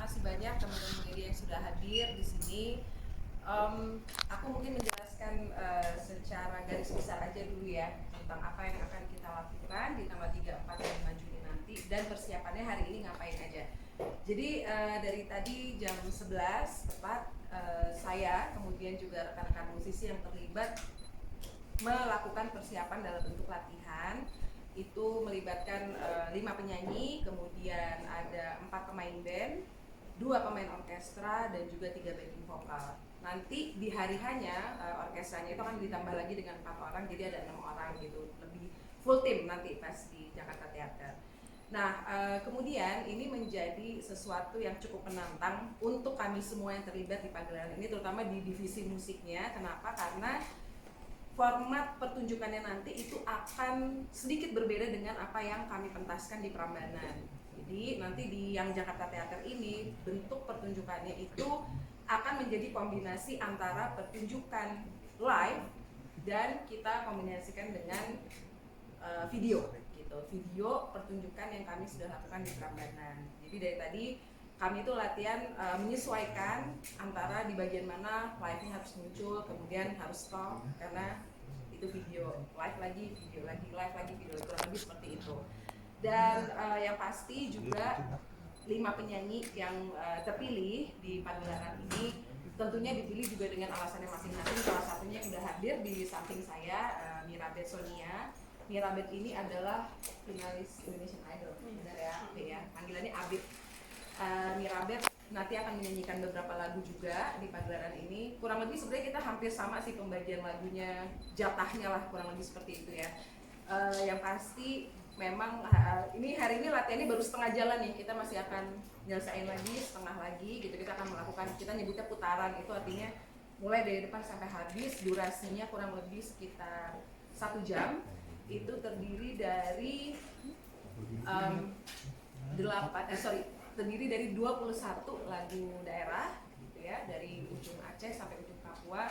kasih banyak teman-teman media yang sudah hadir di sini. Aku mungkin menjelaskan secara garis besar aja dulu ya tentang apa yang akan kita lakukan di tanggal 3, 4, dan 5 Juni nanti dan persiapannya hari ini ngapain aja. Jadi dari tadi jam 11 tepat saya kemudian juga rekan-rekan musisi yang terlibat melakukan persiapan dalam bentuk latihan. Itu melibatkan 5 penyanyi, kemudian ada 4 pemain band, 2 pemain orkestra, dan juga 3 backing vokal. Nanti di hari hanya orkestranya itu akan ditambah lagi dengan 4 orang, jadi ada 6 orang gitu, lebih full tim nanti pas di Jakarta Theater. Nah, kemudian ini menjadi sesuatu yang cukup menantang untuk kami semua yang terlibat di pagelaran ini, terutama di divisi musiknya. Kenapa? Karena format pertunjukannya nanti itu akan sedikit berbeda dengan apa yang kami pentaskan di Prambanan. Jadi nanti di yang Jakarta Theater ini bentuk pertunjukannya itu akan menjadi kombinasi antara pertunjukan live dan kita kombinasikan dengan video gitu. Video pertunjukan yang kami sudah lakukan di Prambanan. Jadi dari tadi kami itu latihan menyesuaikan antara di bagian mana live-nya harus muncul, kemudian harus stop karena itu video, live lagi, video lagi, live lagi, video lagi, kurang lebih seperti itu. Dan yang pasti juga 5 penyanyi yang terpilih di pagelaran ini tentunya dipilih juga dengan alasannya masing-masing. Salah satunya yang sudah hadir di samping saya, Mirabet Sonia. Mirabet ini adalah finalis Indonesian Idol, benar ya, panggilannya Abid. Mirabet nanti akan menyanyikan beberapa lagu juga di pagelaran ini. Kurang lebih sebenarnya kita hampir sama sih pembagian lagunya, jatahnya lah kurang lebih seperti itu ya. Yang pasti memang ini hari ini latihannya baru setengah jalan nih, kita masih akan nyelesain lagi setengah lagi gitu. Kita akan melakukan, kita nyebutnya putaran, itu artinya mulai dari depan sampai habis. Durasinya kurang lebih sekitar 1 jam. Itu terdiri dari terdiri dari 21 lagu daerah gitu ya, dari ujung Aceh sampai ujung Papua,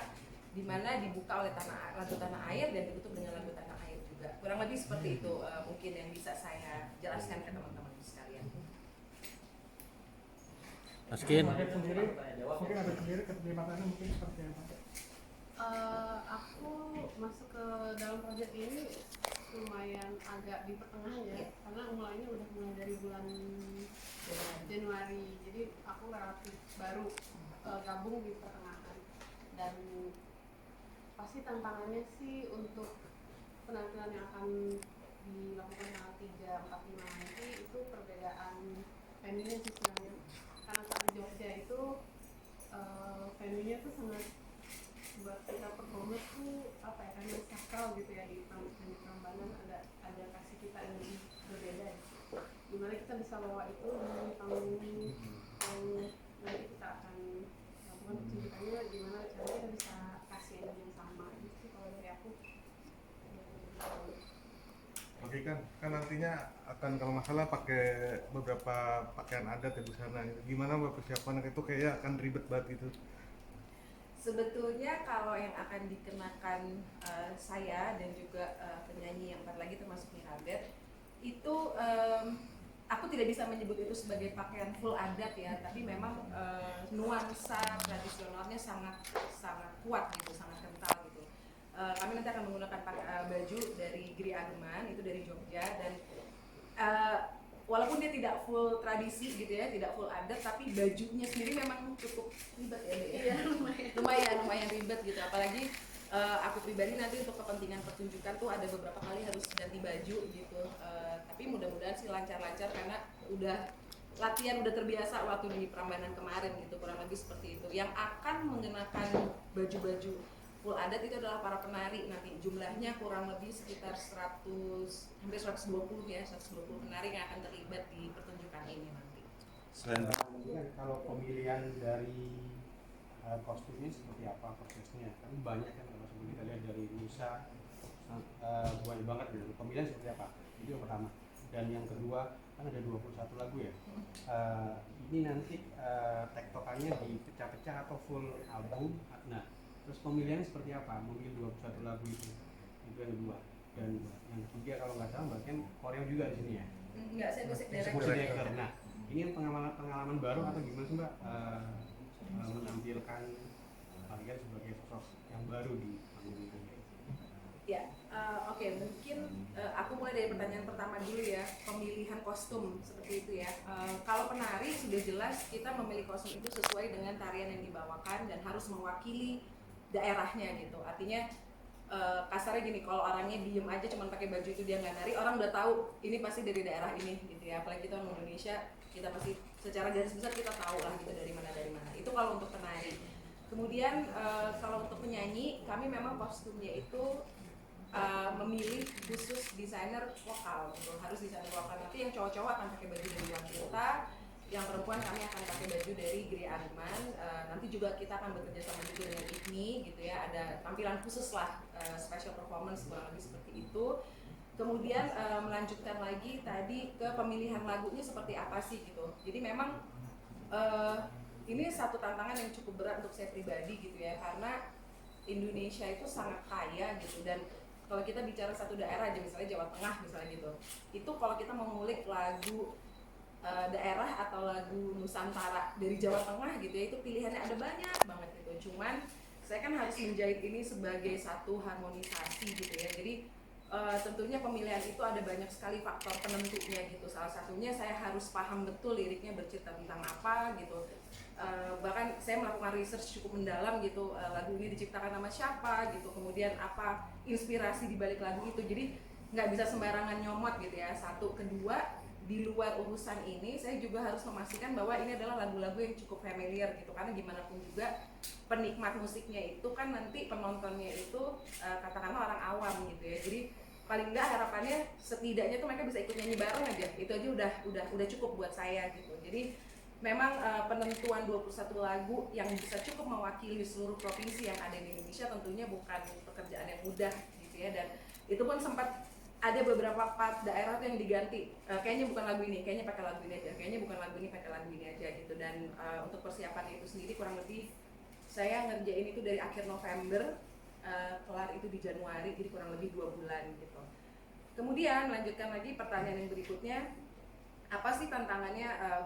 di mana dibuka oleh lagu tanah air dan ditutup dengan lagu tanah air juga. Kurang lebih seperti itu mungkin yang bisa saya jelaskan ke teman-teman sekalian. Mas Kin, mungkin ada sendiri keterlibatannya mungkin seperti apa? Aku masuk ke dalam proyek ini lumayan agak di pertengahan ya, karena mulai dari bulan Januari, jadi aku relatif baru gabung di pertengahan. Dan pasti tantangannya sih untuk penampilan yang akan dilakukan tanggal 3, 4, 5 nanti itu perbedaan venue-nya sih sebenarnya. Karena saat di Jogja itu venue-nya tuh sangat buat kita performa tuh apa ya, karena sakral gitu ya. Di Prambanan ada kasih kita yang lebih berbeda gitu. Gimana kita bisa bawa itu di panggung yang nanti kita akan lakukan pertunjukannya, gimana caranya kita bisa kasih energi yang sama gitu sih kalau dari aku. Oke, kan nantinya akan kalau nggak salah pakai beberapa pakaian adat ya di sana. Gimana buat persiapan itu, kayaknya akan ribet banget gitu. Sebetulnya kalau yang akan dikenakan saya dan juga penyanyi yang 4 lagi termasuk Mirabet itu aku tidak bisa menyebut itu sebagai pakaian full adat ya, tapi memang nuansa tradisionalnya sangat kuat gitu, sangat kental gitu. Kami nanti akan menggunakan baju dari Giri Ageman, itu dari Jogja, dan walaupun dia tidak full tradisi gitu ya, tidak full adat, tapi bajunya sendiri memang cukup ribet ya, Iya, lumayan ribet gitu. Apalagi aku pribadi nanti untuk kepentingan pertunjukan tuh ada beberapa kali harus ganti baju gitu. Tapi mudah-mudahan sih lancar-lancar karena udah latihan, udah terbiasa waktu di Prambanan kemarin gitu, kurang lebih seperti itu. Yang akan mengenakan baju-baju full adat itu adalah para penari nanti, jumlahnya kurang lebih sekitar 100, hampir 120 ya, 120 penari yang akan terlibat di pertunjukan ini nanti. Kalau pemilihan dari kostumnya seperti apa prosesnya? Kan banyak kan, kalau seperti kita lihat dari Nusa banyak banget gitu. Pemilihan seperti apa? Itu yang pertama. Dan yang kedua, kan ada 21 lagu ya. Ini nanti tektokannya dipecah-pecah atau full album? Nah, terus pemilihannya seperti apa? Memilih 21 lagu itu yang kedua. Dan yang ketiga kalau nggak salah, bahkan koreo juga di sini ya. Enggak, saya musik director. Nah, Ini pengalaman baru atau gimana sih Mbak, menampilkan kalian sebagai sosok yang baru di panggung ini? Ya, oke, mungkin aku mulai dari pertanyaan pertama dulu ya, pemilihan kostum seperti itu ya. Kalau penari sudah jelas kita memilih kostum itu sesuai dengan tarian yang dibawakan dan harus mewakili daerahnya gitu. Artinya kasarnya gini, kalau orangnya diem aja cuma pakai baju itu dia nggak nari, orang udah tahu ini pasti dari daerah ini gitu ya. Apalagi kita orang Indonesia, kita pasti secara garis besar kita tahu lah gitu dari mana. Itu kalau untuk penari. Kemudian kalau untuk penyanyi, kami memang kostumnya itu memilih khusus desainer lokal gitu. Harus desainer lokal. Nanti yang cowok-cowok akan pakai baju dari Watirta, yang perempuan kami akan pakai baju dari Gri Arman. Nanti juga kita akan bekerja sama juga dengan IGNI gitu ya, ada tampilan khusus lah, special performance kurang lebih seperti itu. Kemudian melanjutkan lagi tadi ke pemilihan lagunya seperti apa sih gitu. Jadi memang ini satu tantangan yang cukup berat untuk saya pribadi gitu ya, karena Indonesia itu sangat kaya gitu, dan kalau kita bicara satu daerah aja, misalnya Jawa Tengah misalnya gitu, itu kalau kita mau ngulik lagu daerah atau lagu Nusantara dari Jawa Tengah gitu ya, itu pilihannya ada banyak banget gitu. Cuman saya kan harus menjahit ini sebagai satu harmonisasi gitu ya. Jadi tentunya pemilihan itu ada banyak sekali faktor penentunya gitu. Salah satunya saya harus paham betul liriknya bercerita tentang apa gitu. Bahkan saya melakukan research cukup mendalam gitu, lagu ini diciptakan sama siapa gitu, kemudian apa inspirasi di balik lagu itu. Jadi nggak bisa sembarangan nyomot gitu ya. Satu, kedua, di luar urusan ini saya juga harus memastikan bahwa ini adalah lagu-lagu yang cukup familiar gitu, karena gimana pun juga penikmat musiknya itu kan nanti penontonnya itu katakanlah orang awam gitu ya. Jadi paling nggak harapannya setidaknya tuh mereka bisa ikut nyanyi bareng aja, itu aja udah cukup buat saya gitu. Jadi memang penentuan 21 lagu yang bisa cukup mewakili seluruh provinsi yang ada di Indonesia tentunya bukan pekerjaan yang mudah gitu ya, dan itu pun sempat ada beberapa part daerah tuh yang diganti, kayaknya bukan lagu ini, kayaknya pakai lagu ini aja, kayaknya bukan lagu ini, pakai lagu ini aja gitu. Dan untuk persiapan itu sendiri kurang lebih saya ngerjain itu dari akhir November, kelar itu di Januari, jadi kurang lebih 2 bulan gitu. Kemudian lanjutkan lagi pertanyaan yang berikutnya, apa sih tantangannya